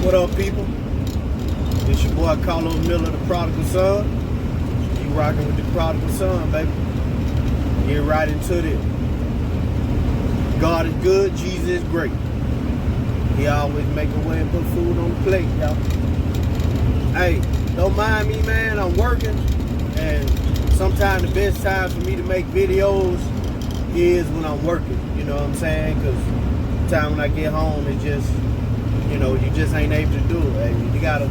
What up, people? It's your boy Carlos Miller, the prodigal son. You rocking with the prodigal son, baby. Get right into this. God is good, Jesus is great. He always make a way and put food on the plate, y'all. Hey, don't mind me, man. I'm working, and sometimes the best time for me to make videos is when I'm working. You know what I'm saying? Because the time when I get home, it just, you know, you just ain't able to do it. Hey, you got a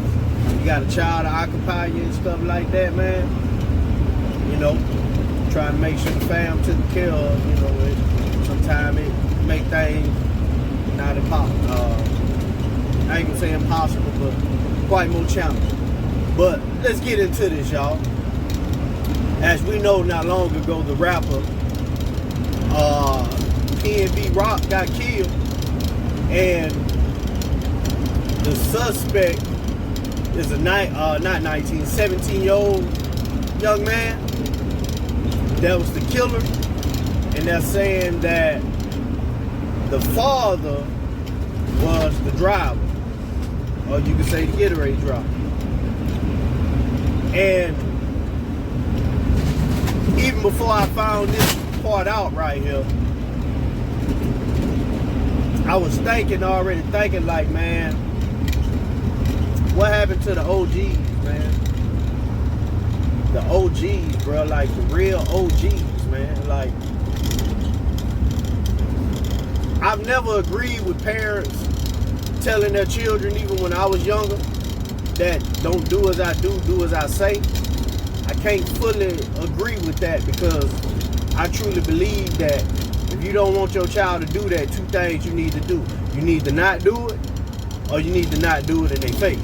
child to occupy you and stuff like that, man. You know, trying to make sure the fam taken care of. You know, sometimes it make things not impossible. I ain't gonna say impossible, but quite more challenging. But let's get into this, y'all. As we know, not long ago, the rapper PNB Rock got killed, and the suspect is a 17-year-old young man that was the killer, and they're saying that the father was the driver, or you could say the Getaway driver. And even before I found this part out right here, I was already thinking like, man, what happened to the OGs, man? The OGs, bro, like the real OGs, man. Like, I've never agreed with parents telling their children, even when I was younger, that don't do as I do, do as I say. I can't fully agree with that, because I truly believe that if you don't want your child to do that, two things you need to do. You need to not do it, or you need to not do it in their face.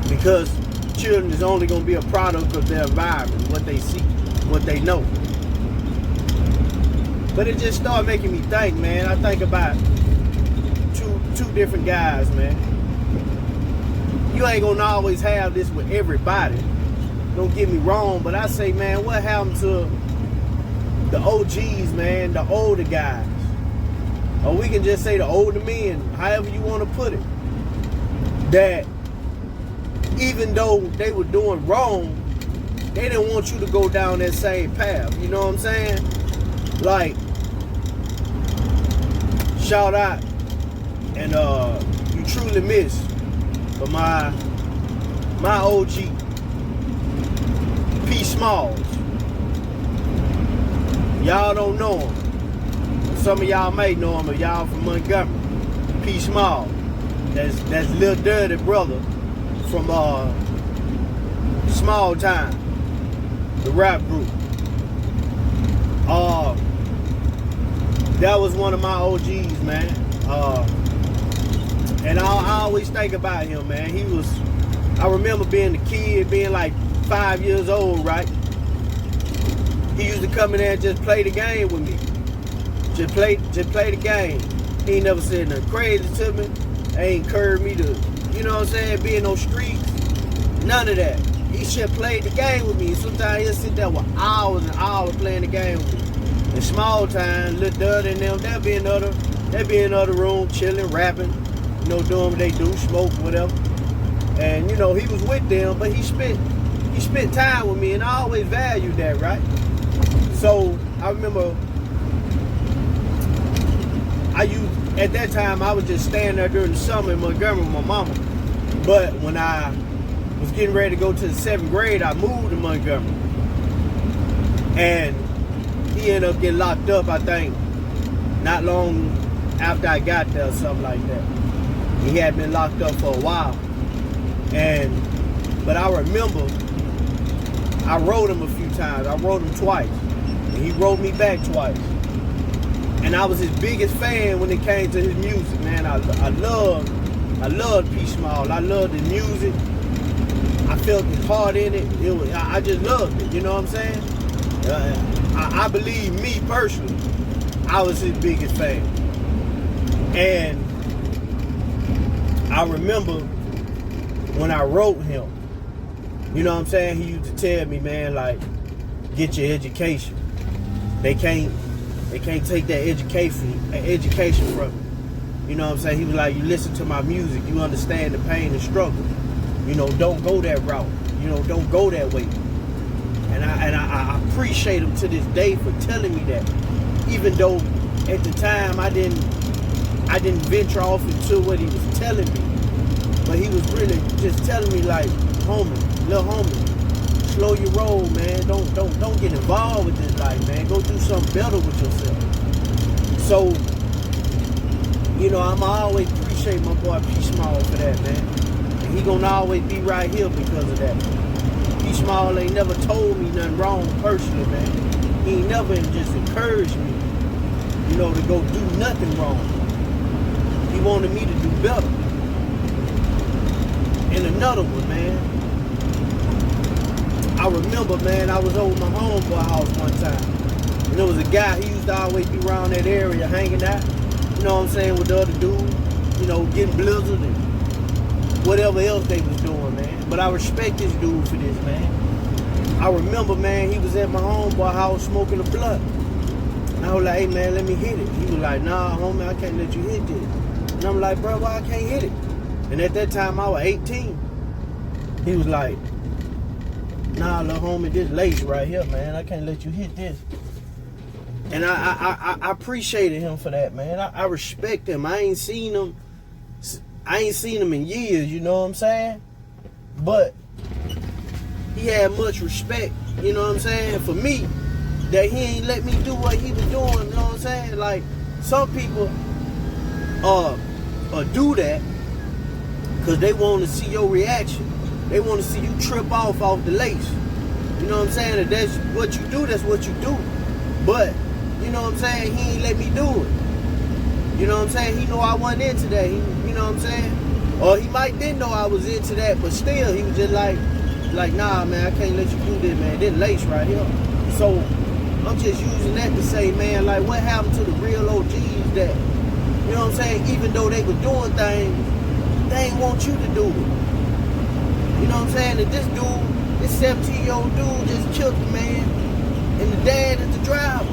Because children is only going to be a product of their environment, what they see, what they know. But it just started making me think, man. I think about two different guys, man. You ain't going to always have this with everybody. Don't get me wrong, but I say, man, what happened to the OGs, man, the older guys? Or we can just say the older men, however you want to put it. That even though they were doing wrong, they didn't want you to go down that same path. You know what I'm saying? Like, shout out, and you truly miss for my OG, P. Smalls. Y'all don't know him. Some of y'all may know him, but y'all from Montgomery. P. Smalls. That's Lil Dirty brother from Small Time, the rap group. That was one of my OGs, man. And I always think about him, man. I remember being a kid, being like 5 years old, right? He used to come in there and just play the game with me. Just play the game. He ain't never said nothing crazy to me. Ain't encouraged me to, you know what I'm saying, be in those streets. None of that. He just played the game with me. Sometimes he'll sit there with hours and hours playing the game with me. In Small Time, Lil Dirty and them, they'll be in another room, chilling, rapping, you know, doing what they do, smoke, whatever. And, you know, he was with them, but he spent time with me, and I always valued that, right? So I remember at that time, I was just staying there during the summer in Montgomery with my mama. But when I was getting ready to go to the 7th grade, I moved to Montgomery. And he ended up getting locked up, I think, not long after I got there or something like that. He had been locked up for a while. But I remember, I wrote him a few times. I wrote him twice. And he wrote me back twice. And I was his biggest fan when it came to his music, man. I loved P. Small. I loved his music. I felt his heart in it. I just loved it. You know what I'm saying? I believe, me personally, I was his biggest fan. And I remember when I wrote him, you know what I'm saying? He used to tell me, man, like, get your education. They can't take that education from you. You know what I'm saying? He was like, you listen to my music, you understand the pain and struggle. You know, don't go that route. You know, don't go that way. And I appreciate him to this day for telling me that. Even though at the time I didn't venture off into what he was telling me. But he was really just telling me like, homie, little homie, slow your roll, man. Don't get involved with this life, man. Go do something better with yourself. So, you know, I'ma always appreciate my boy P Small for that, man. And he gonna always be right here because of that. P Small ain't never told me nothing wrong personally, man. He ain't never just encouraged me, you know, to go do nothing wrong. He wanted me to do better. And another one, man. I remember, man, I was over my homeboy house one time. And there was a guy, he used to always be around that area hanging out. You know what I'm saying, with the other dudes, you know, getting blizzard and whatever else they was doing, man. But I respect this dude for this, man. I remember, man, he was at my homeboy house smoking a blunt. And I was like, hey, man, let me hit it. He was like, nah, homie, I can't let you hit this. And I'm like, bro, why I can't hit it? And at that time, I was 18. He was like, nah, little homie, this lace right here, man. I can't let you hit this. And I appreciated him for that, man. I respect him. I ain't seen him in years, you know what I'm saying? But he had much respect, you know what I'm saying, for me, that he ain't let me do what he was doing, you know what I'm saying? Like, some people do that because they want to see your reaction. They want to see you trip off the lace. You know what I'm saying? If that's what you do, that's what you do. But, you know what I'm saying, he ain't let me do it. You know what I'm saying? He knew I wasn't into that. You know what I'm saying? Or he might didn't know I was into that, but still, he was just like, nah, man, I can't let you do this, man. This lace right here. So, I'm just using that to say, man, like, what happened to the real OGs that, you know what I'm saying, even though they were doing things, they ain't want you to do it. You know what I'm saying? That this dude, this 17-year-old dude just killed the man, and the dad is the driver.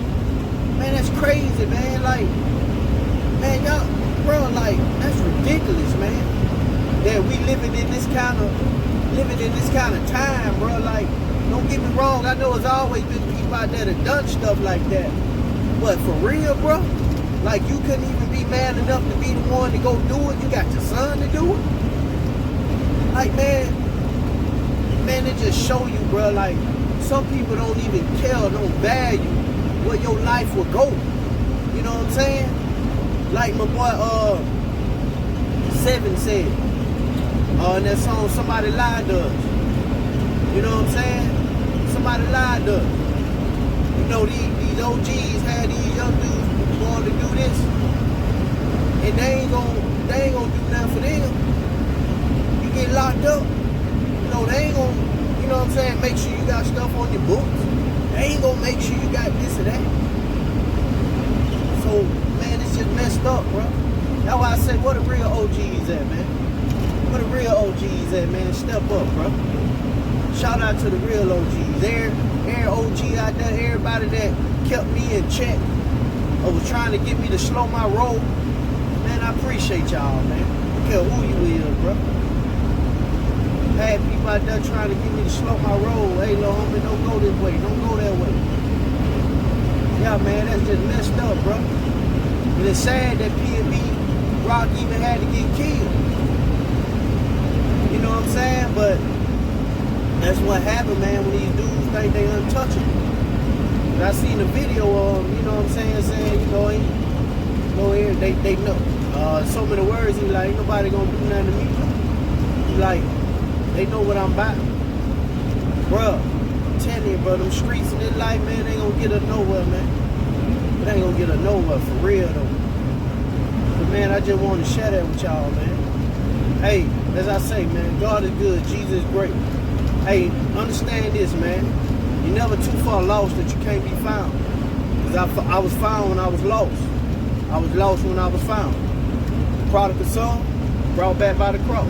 Man, that's crazy, man. Like, man, y'all, bro, like, that's ridiculous, man. That we living in this kind of time, bro. Like, don't get me wrong. I know there's always been people out there that done stuff like that. But for real, bro, like, you couldn't even be man enough to be the one to go do it. You got your son to do it. Like, man, it just show you, bro, like, some people don't even care, don't value where your life will go. You know what I'm saying? Like my boy, Seven said, in that song, Somebody Lied to Us. You know what I'm saying? Somebody lied to us. You know, these OGs had these young dudes going to do this, and they ain't gonna do nothing for them. You get locked up. You know, they ain't gonna, you know what I'm saying, make sure you got stuff on your books. They ain't gonna make sure you got this or that. So, man, it's just messed up, bro. That's why I say, where the real OGs at, man? Where the real OGs at, man? Step up, bro. Shout out to the real OGs. Every OG out there, everybody that kept me in check or was trying to get me to slow my roll. Man, I appreciate y'all, man. I don't care who you is, bro. I had people out there trying to get me to slow my roll. Hey, little homie, don't go this way. Don't go that way. Yeah, man, that's just messed up, bro. And it's sad that PNB Rock even had to get killed. You know what I'm saying? But that's what happened, man, when these dudes think they untouchable. And I seen a video of them, you know what I'm saying, you know, go here, they know. So many words, he like, ain't nobody gonna do nothing to me. He like, they know what I'm about. Bruh, I'm telling you, bro, them streets in this life, man, they ain't gonna get us nowhere, man. It ain't gonna get us nowhere, for real, though. But, man, I just want to share that with y'all, man. Hey, as I say, man, God is good, Jesus is great. Hey, understand this, man. You're never too far lost that you can't be found. Because I was found when I was lost. I was lost when I was found. Prodigal son, brought back by the cross.